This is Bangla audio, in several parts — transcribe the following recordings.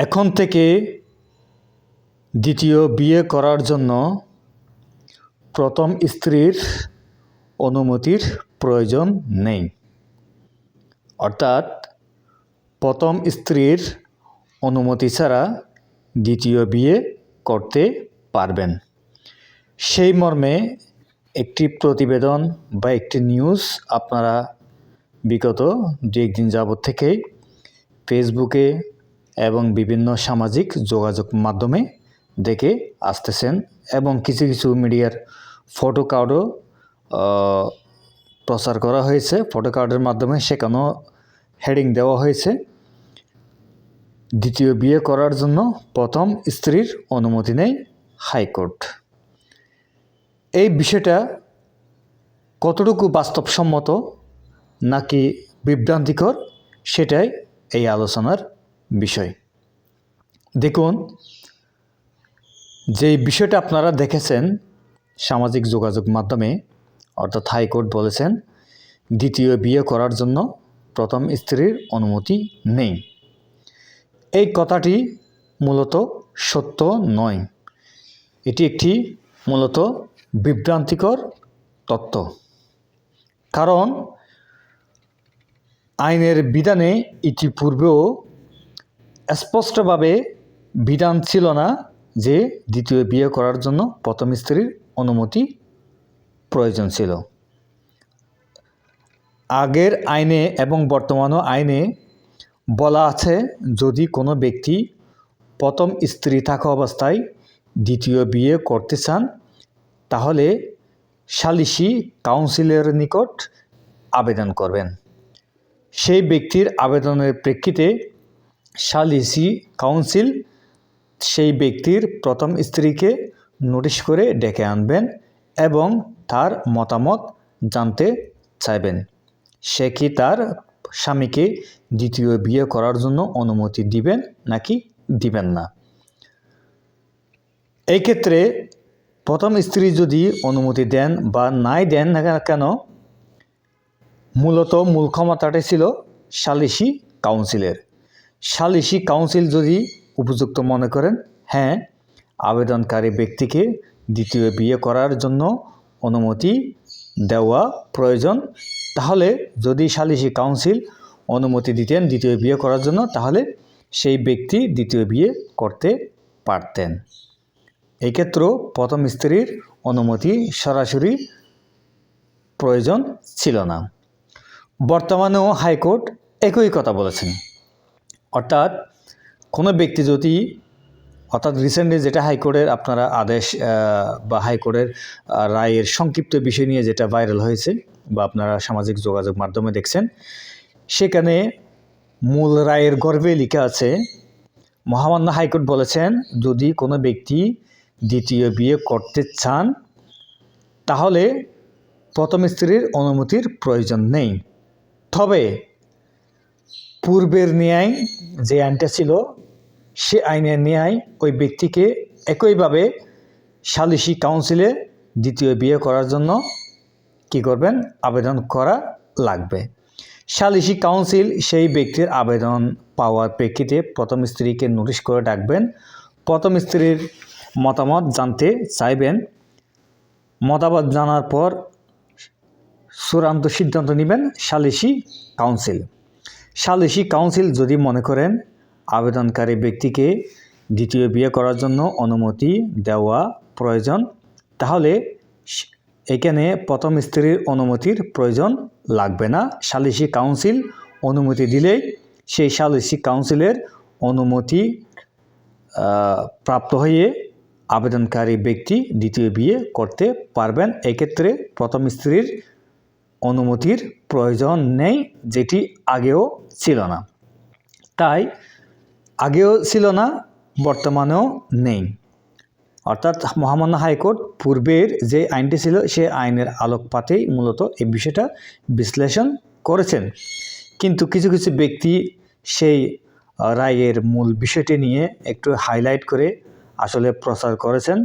এখন থেকে দ্বিতীয় বিয়ে করার জন্য প্রথম স্ত্রীর অনুমতির প্রয়োজন নেই। অর্থাৎ প্রথম স্ত্রীর অনুমতি ছাড়া দ্বিতীয় বিয়ে করতে পারবেন। সেই মর্মে একটি প্রতিবেদন বা একটি নিউজ আপনারা বিগত দু-একদিন যাবৎ থেকেই ফেসবুকে এবং বিভিন্ন সামাজিক যোগাযোগ মাধ্যমে দেখে আসতেছেন এবং কিছু কিছু মিডিয়ার ফটো কার্ডও প্রচার করা হয়েছে। ফটো কার্ডের মাধ্যমে সেখানেও হেডিং দেওয়া হয়েছে, দ্বিতীয় বিয়ে করার জন্য প্রথম স্ত্রীর অনুমতি নেই হাইকোর্ট। এই বিষয়টা কতটুকু বাস্তবসম্মত নাকি বিভ্রান্তিকর, সেটাই এই আলোচনার বিষয়। দেখুন, যেই বিষয়টা আপনারা দেখেছেন সামাজিক যোগাযোগ মাধ্যমে, অর্থাৎ হাইকোর্ট বলেছেন দ্বিতীয় বিয়ে করার জন্য প্রথম স্ত্রীর অনুমতি নেই। এই কথাটি মূলত সত্য নয়, এটি একটি মূলত বিভ্রান্তিকর তথ্য। কারণ আইনের বিধানে ইতিপূর্বেও স্পষ্টভাবে বিধান ছিল না যে দ্বিতীয় বিয়ে করার জন্য প্রথম স্ত্রীর অনুমতি প্রয়োজন ছিল। আগের আইনে এবং বর্তমান আইনে বলা আছে, যদি কোনো ব্যক্তি প্রথম স্ত্রী থাকা অবস্থায় দ্বিতীয় বিয়ে করতে চান তাহলে সালিসি কাউন্সিলের নিকট আবেদন করবেন। সেই ব্যক্তির আবেদনের প্রেক্ষিতে সালিসি কাউন্সিল সেই ব্যক্তির প্রথম স্ত্রীকে নোটিশ করে ডেকে আনবেন এবং তার মতামত জানতে চাইবেন, সে কি তার স্বামীকে দ্বিতীয় বিয়ে করার জন্য অনুমতি দিবেন নাকি দিবেন না। এই ক্ষেত্রে প্রথম স্ত্রী যদি অনুমতি দেন বা নাই দেন না কেন, মূলত মূল ক্ষমতাটাই ছিল সালিসি কাউন্সিলের। সালিসি কাউন্সিল যদি উপযুক্ত মনে করেন, হ্যাঁ, আবেদনকারী ব্যক্তিকে দ্বিতীয় বিয়ে করার জন্য অনুমতি দেওয়া প্রয়োজন, তাহলে যদি সালিসি কাউন্সিল অনুমতি দিতেন দ্বিতীয় বিয়ে করার জন্য, তাহলে সেই ব্যক্তি দ্বিতীয় বিয়ে করতে পারতেন। এই ক্ষেত্রেও প্রথম স্ত্রীর অনুমতি সরাসরি প্রয়োজন ছিল না। বর্তমানেও হাইকোর্ট একই কথা বলেছেন। অর্থাৎ কোনো ব্যক্তি যদি, অর্থাৎ রিসেন্টলি যেটা হাইকোর্টের আপনারা আদেশ বা হাইকোর্টের রায়ের সংক্ষিপ্ত বিষয় নিয়ে যেটা ভাইরাল হয়েছে বা আপনারা সামাজিক যোগাযোগ মাধ্যমে দেখছেন, সেখানে মূল রায়ের গর্ভে লেখা আছে, মহামান্য হাইকোর্ট বলেছেন যদি কোনো ব্যক্তি দ্বিতীয় বিয়ে করতে চান তাহলে প্রথম স্ত্রীর অনুমতির প্রয়োজন নেই। তবে পূর্বের ন্যায় যে আইনটা ছিল সে আইনের ন্যায় ওই ব্যক্তিকে একইভাবে সালিসি কাউন্সিলে দ্বিতীয় বিয়ে করার জন্য কি করবেন, আবেদন করা লাগবে। সালিসি কাউন্সিল সেই ব্যক্তির আবেদন পাওয়ার প্রেক্ষিতে প্রথম স্ত্রীকে নোটিশ করে ডাকবেন, প্রথম স্ত্রীর মতামত জানতে চাইবেন, মতামত জানার পর চূড়ান্ত সিদ্ধান্ত নেবেন সালিসি কাউন্সিল। সালিসি কাউন্সিল যদি মনে করেন আবেদনকারী ব্যক্তিকে দ্বিতীয় বিয়ে করার জন্য অনুমতি দেওয়া প্রয়োজন, তাহলে এখানে প্রথম স্ত্রীর অনুমতির প্রয়োজন লাগবে না। সালিসি কাউন্সিল অনুমতি দিলেই সেই সালিসি কাউন্সিলের অনুমতি প্রাপ্ত হয়ে আবেদনকারী ব্যক্তি দ্বিতীয় বিয়ে করতে পারবেন। এক্ষেত্রে প্রথম স্ত্রীর অনুমতির প্রয়োজন নেই, যেটি আগেও ছিল না। তাই আগেও ছিল না, বর্তমানেও নেই। অর্থাৎ মহামান্য হাইকোর্ট পূর্বের যে আইনটি ছিল সে আইনের আলোকপাতেই মূলত এই বিষয়টা বিশ্লেষণ করেছেন। কিন্তু কিছু কিছু ব্যক্তি সেই রায়ের মূল বিষয়টি নিয়ে একটু হাইলাইট করে আসলে প্রচার করেছেন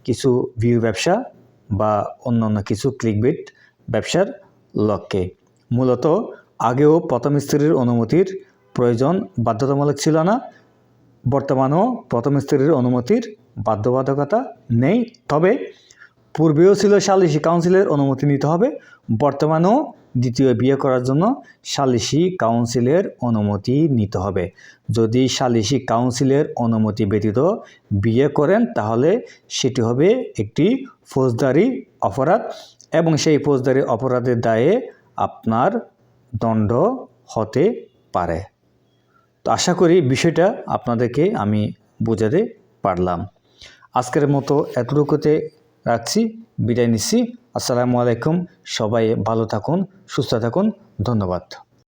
কিছু ভিউ ব্যবসা বা অন্যান্য কিছু ক্লিকবেট ব্যবসার লক্ষ্যে। মূলত আগেও প্রথম স্ত্রীর অনুমতির প্রয়োজন বাধ্যতামূলক ছিল না, বর্তমানেও প্রথম স্ত্রীর অনুমতির বাধ্যবাধকতা নেই, তবে পূর্বেও ছিল সালিসি কাউন্সিলের অনুমতি নিতে হবে, বর্তমানেও দ্বিতীয় বিয়ে করার জন্য সালিসি কাউন্সিলের অনুমতি নিতে হবে। যদি সালিসি কাউন্সিলের অনুমতি ব্যতীত বিয়ে করেন তাহলে সেটি হবে একটি ফৌজদারি অপরাধ এবং সেই ফৌজদারি অপরাধের দায়ে আপনার দণ্ড হতে পারে। তো আশা করি বিষয়টা আপনাদেরকে আমি বোঝাতে পারলাম। আজকের মতো এতটুকুতে রাখছি, বিদায় নিচ্ছি। আসসালামু আলাইকুম। সবাই ভালো থাকুন, সুস্থ থাকুন। ধন্যবাদ।